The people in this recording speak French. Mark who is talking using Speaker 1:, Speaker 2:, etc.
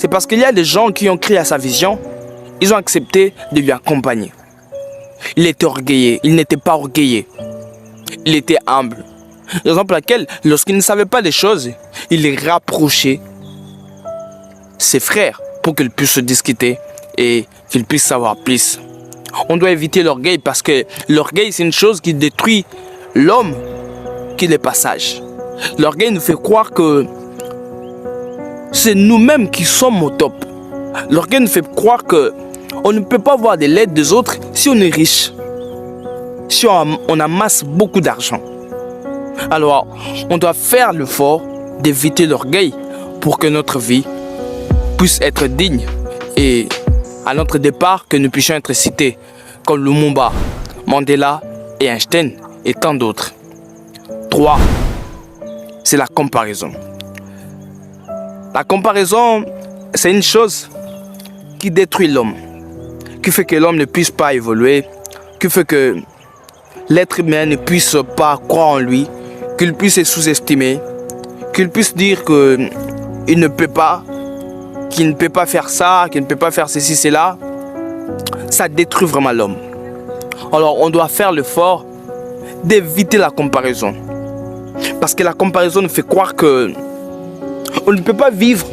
Speaker 1: C'est parce qu'il y a des gens qui ont crié à sa vision, ils ont accepté de lui accompagner. Il était orgueilleux, il n'était pas orgueilleux. Il était humble. Raison pour laquelle, lorsqu'il ne savait pas des choses, il les rapprochait ses frères pour qu'ils puissent se discuter et qu'ils puissent savoir plus. On doit éviter l'orgueil parce que l'orgueil, c'est une chose qui détruit l'homme qui est passage. L'orgueil nous fait croire que c'est nous-mêmes qui sommes au top. L'orgueil nous fait croire que on ne peut pas avoir de l'aide des autres si on est riche, si on amasse beaucoup d'argent. Alors, on doit faire l'effort d'éviter l'orgueil pour que notre vie puisse être digne et à notre départ que nous puissions être cités comme Lumumba, Mandela et Einstein et tant d'autres. 3. C'est la comparaison. La comparaison, c'est une chose qui détruit l'homme, qui fait que l'homme ne puisse pas évoluer, qui fait que l'être humain ne puisse pas croire en lui, qu'il puisse se sous-estimer, qu'il puisse dire qu'il ne peut pas, qu'il ne peut pas faire ça, qu'il ne peut pas faire ceci, cela. Ça détruit vraiment l'homme. Alors on doit faire l'effort d'éviter la comparaison. Parce que la comparaison nous fait croire que on ne peut pas vivre